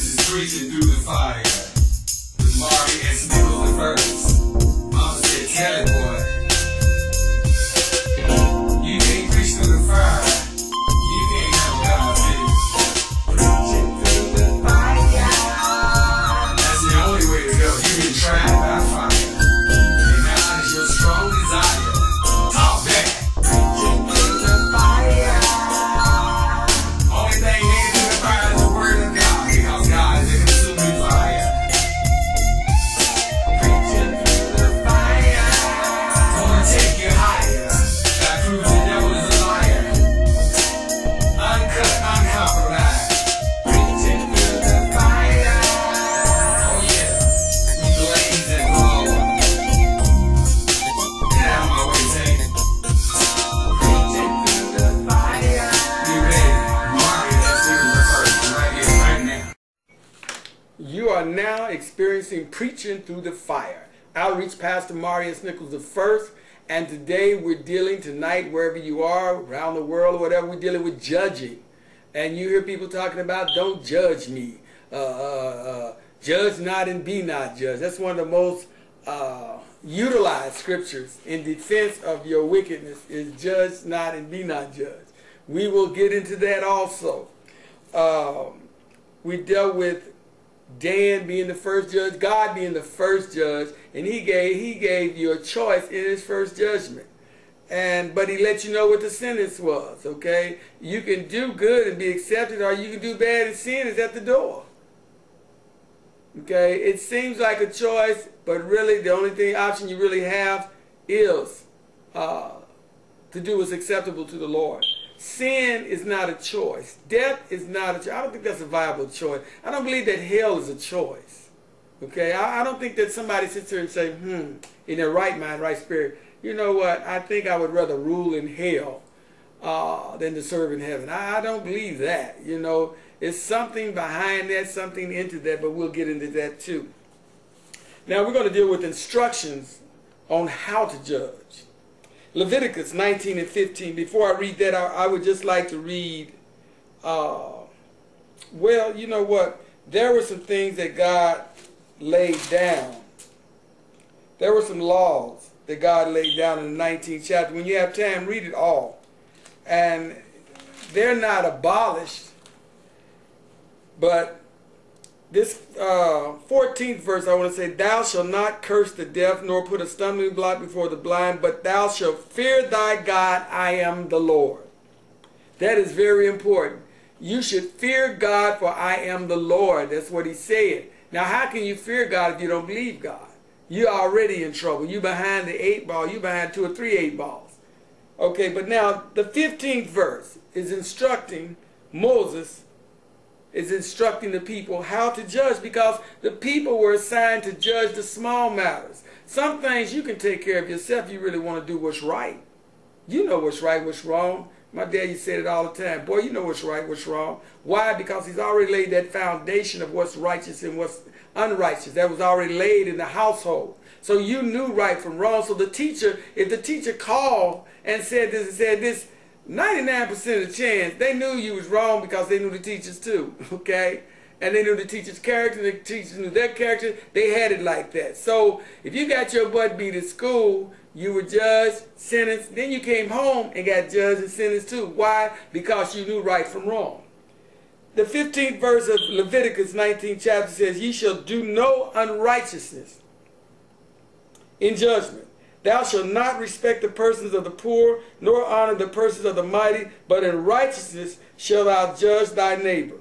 This is Preaching Through the Fire with Maury and NICHOLS the first. Mama said, tell it, boy. You can't preach through the fire. You can't have God's business. Preaching through the fire. That's the only way to go. You've been tried by fire. And now is your strong desire. Talk back. Preaching through the fire. Only thing needed in the fire is the word of God, because God is a consuming fire. Preaching through the fire. Gonna take you higher. That proves the devil is a liar. Uncut, uncompromised. Preaching through the fire. Oh yeah, we blaze and blow. Get out of my way, Tank. Preaching through the fire. Be ready. Maury, that's the first, right here, right now. You are now experiencing Preaching Through the Fire. Outreach Pastor Maury NICHOLS the first, and today we're dealing tonight, wherever you are, around the world or whatever, we're dealing with judging. And you hear people talking about, don't judge me. Judge not and be not judged. That's one of the most utilized scriptures in defense of your wickedness, is judge not and be not judged. We will get into that also. We dealt with Dan being the first judge, God being the first judge, and he gave you a choice in his first judgment. But he let you know what the sentence was, okay? You can do good and be accepted, or you can do bad and sin is at the door. Okay? It seems like a choice, but really the only option you really have is to do what's acceptable to the Lord. Sin is not a choice. Death is not a choice. I don't think that's a viable choice. I don't believe that hell is a choice. Okay? I don't think that somebody sits there and say, in their right mind, right spirit, you know what, I think I would rather rule in hell than to serve in heaven. I don't believe that. You know, it's something behind that, something into that, but we'll get into that too. Now we're going to deal with instructions on how to judge. Leviticus 19 and 15. Before I read that, I would just like to read, well, you know what? There were some things that God laid down. There were some laws that God laid down in the 19th chapter. When you have time, read it all. And they're not abolished, but this 14th verse, I want to say, thou shalt not curse the deaf, nor put a stumbling block before the blind, but thou shalt fear thy God, I am the Lord. That is very important. You should fear God, for I am the Lord. That's what he said. Now, how can you fear God if you don't believe God? You're already in trouble. You're behind the 8 ball. You're behind 2 or 3 8 balls. Okay, but now the 15th verse is instructing Moses, is instructing the people how to judge, because the people were assigned to judge the small matters. Some things you can take care of yourself. You really want to do what's right. You know what's right, what's wrong. My daddy said it all the time. Boy, you know what's right, what's wrong. Why? Because he's already laid that foundation of what's righteous and what's unrighteous. That was already laid in the household. So you knew right from wrong. So the teacher, if the teacher called and said this, 99% of the chance, they knew you was wrong, because they knew the teachers too, okay? And they knew the teacher's character, the teachers knew their character. They had it like that. So if you got your butt beat at school, you were judged, sentenced, then you came home and got judged and sentenced too. Why? Because you knew right from wrong. The 15th verse of Leviticus 19th chapter says, ye shall do no unrighteousness in judgment. Thou shalt not respect the persons of the poor, nor honor the persons of the mighty, but in righteousness shalt thou judge thy neighbor.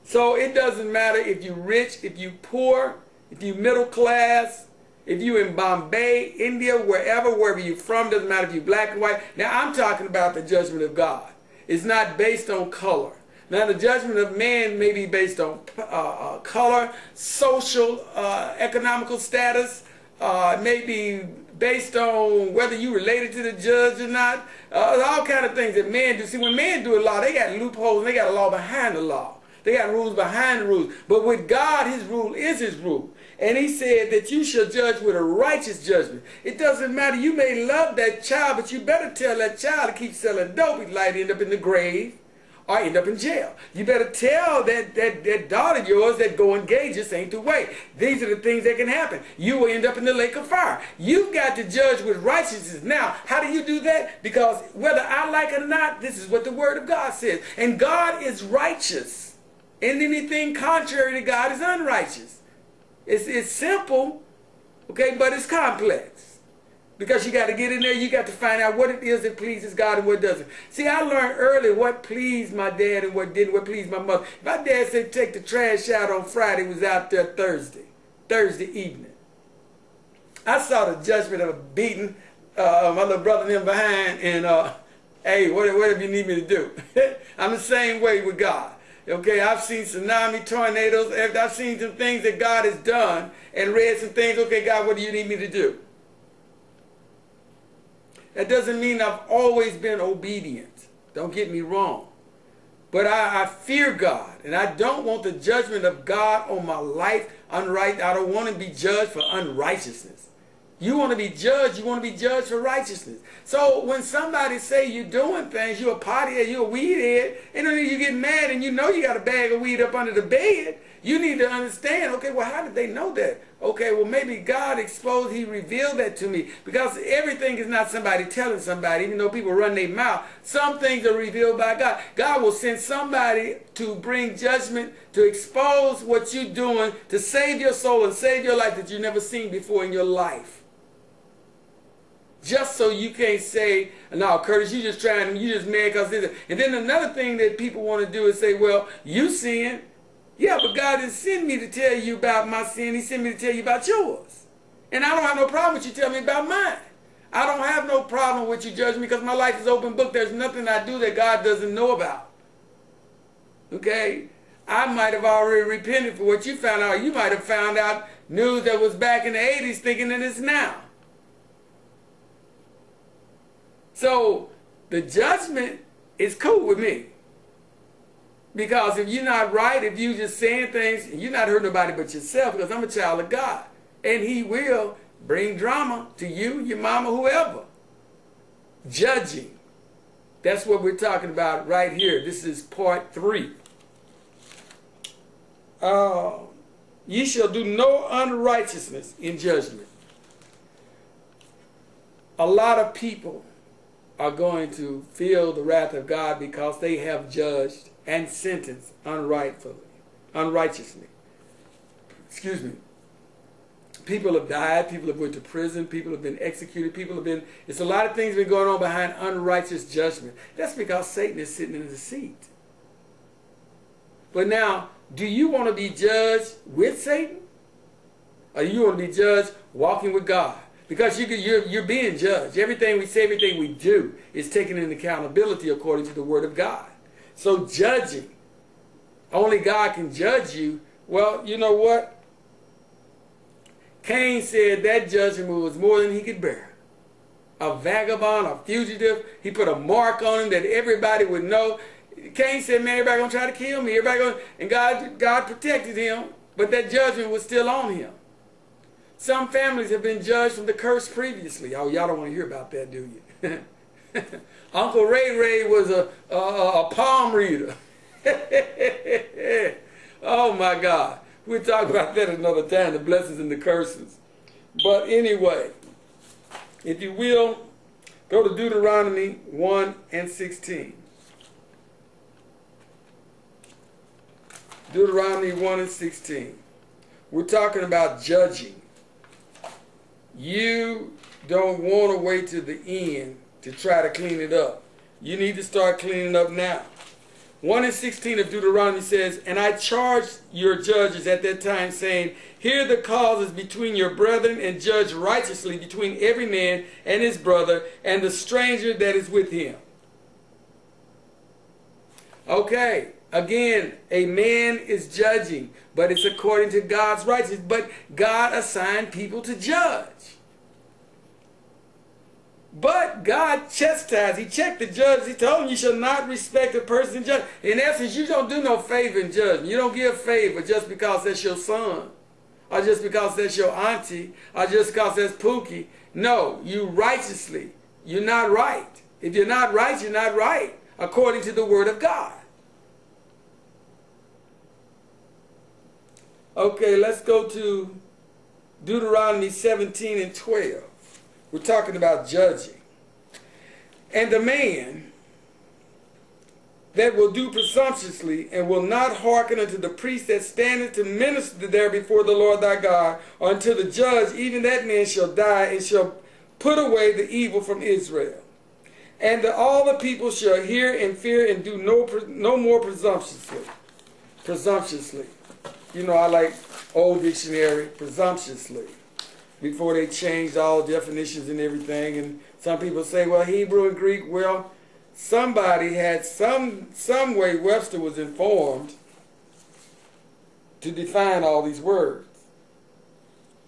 So it doesn't matter if you're rich, if you're poor, if you're middle class, if you're in Bombay, India, wherever you're from, doesn't matter if you're black and white. Now I'm talking about the judgment of God. It's not based on color. Now the judgment of man may be based on color, social, economical status, maybe based on whether you related to the judge or not. All kind of things that men do. See, when men do a law, they got loopholes and they got a law behind the law. They got rules behind the rules. But with God, his rule is his rule. And he said that you shall judge with a righteous judgment. It doesn't matter. You may love that child, but you better tell that child to keep selling dope. He'd like to end up in the grave. or end up in jail. You better tell that daughter of yours that go engage this ain't the way. These are the things that can happen. You will end up in the lake of fire. You've got to judge with righteousness. Now, how do you do that? Because whether I like it or not, this is what the Word of God says. And God is righteous. And anything contrary to God is unrighteous. It's simple, okay, but it's complex. Because you got to get in there, you got to find out what it is that pleases God and what doesn't. See, I learned early what pleased my dad and what didn't, what pleased my mother. My dad said take the trash out on Friday, was out there Thursday evening. I saw the judgment of beating my little brother and them behind, and hey, whatever you need me to do. I'm the same way with God. Okay, I've seen tsunami, tornadoes, I've seen some things that God has done and read some things. Okay, God, what do you need me to do? That doesn't mean I've always been obedient. Don't get me wrong. But I fear God, and I don't want the judgment of God on my life unright. I don't want to be judged for unrighteousness. You want to be judged, you want to be judged for righteousness. So when somebody say you're doing things, you're a pothead, you're a weed head, and then you get mad and you know you got a bag of weed up under the bed, you need to understand, okay, well, how did they know that? Okay, well, maybe God exposed, he revealed that to me. Because everything is not somebody telling somebody, even though people run their mouth. Some things are revealed by God. God will send somebody to bring judgment, to expose what you're doing, to save your soul and save your life that you've never seen before in your life. Just so you can't say, no, Curtis, you just trying, you just mad because this. And then another thing that people want to do is say, well, you sin. Yeah, but God didn't send me to tell you about my sin. He sent me to tell you about yours. And I don't have no problem with you telling me about mine. I don't have no problem with you judging me because my life is open book. There's nothing I do that God doesn't know about. Okay? I might have already repented for what you found out. You might have found out news that was back in the 80s thinking that it's now. So the judgment is cool with me. Because if you're not right, if you just saying things, you're not hurting nobody but yourself, because I'm a child of God. And he will bring drama to you, your mama, whoever. Judging. That's what we're talking about right here. This is part 3. Ye shall do no unrighteousness in judgment. A lot of people are going to feel the wrath of God because they have judged and sentenced unrighteously. Excuse me. People have died, people have went to prison, people have been executed, it's a lot of things been going on behind unrighteous judgment. That's because Satan is sitting in the seat. But now, do you want to be judged with Satan? Or do you want to be judged walking with God? Because you're being judged. Everything we say, everything we do is taken into accountability according to the Word of God. So judging, only God can judge you. Well, you know what? Cain said that judgment was more than he could bear. A vagabond, a fugitive. He put a mark on him that everybody would know. Cain said, man, everybody going to try to kill me. And God protected him, but that judgment was still on him. Some families have been judged from the curse previously. Oh, y'all don't want to hear about that, do you? Uncle Ray was a palm reader. Oh, my God. We'll talk about that another time, the blessings and the curses. But anyway, if you will, go to Deuteronomy 1 and 16. Deuteronomy 1 and 16. We're talking about judging. You don't want to wait to the end to try to clean it up. You need to start cleaning up now. 1 and 16 of Deuteronomy says, and I charged your judges at that time, saying, hear the causes between your brethren, and judge righteously between every man and his brother, and the stranger that is with him. Okay, again, a man is judging, but it's according to God's righteousness. But God assigned people to judge. But God chastised. He checked the judge. He told him you shall not respect a person in judgment. In essence, you don't do no favor in judgment. You don't give favor just because that's your son, or just because that's your auntie, or just because that's Pookie. No, you righteously. You're not right. If you're not right, you're not right, according to the Word of God. Okay, let's go to Deuteronomy 17 and 12. We're talking about judging. And the man that will do presumptuously and will not hearken unto the priest that standeth to minister there before the Lord thy God, or unto the judge, even that man shall die, and shall put away the evil from Israel. And all the people shall hear and fear, and do no more presumptuously. Presumptuously. You know, I like Old Dictionary, presumptuously. Before they changed all definitions and everything. And some people say, well, Hebrew and Greek, well, somebody had some way Webster was informed to define all these words.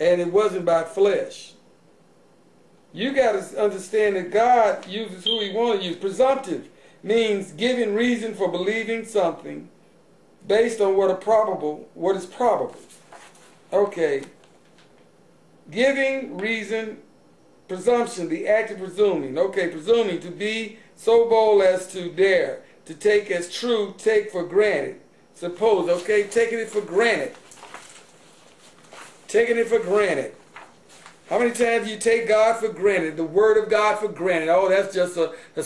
And it wasn't by flesh. You got to understand that God uses who he wants to use. Presumptive means giving reason for believing something based on what is probable. Okay. Giving reason, presumption, the act of presuming. Okay, presuming, to be so bold as to dare, to take as true, take for granted. Suppose, okay, taking it for granted. Taking it for granted. How many times do you take God for granted, the Word of God for granted? Oh, that's just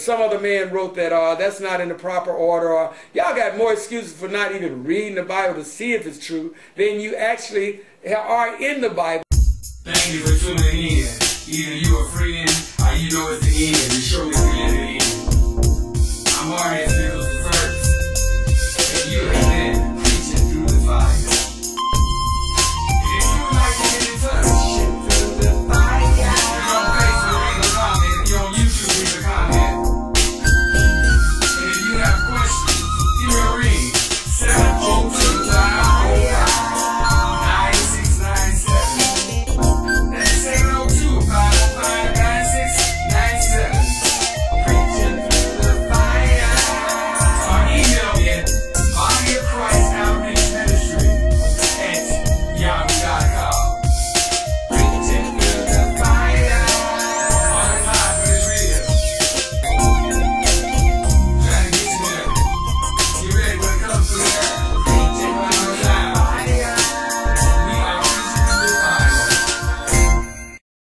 some other man wrote that, or that's not in the proper order, or y'all got more excuses for not even reading the Bible to see if it's true than you actually are in the Bible. Thank you for tuning in. Either you are friend or you know it's the end. It's surely the end. I'm Maury.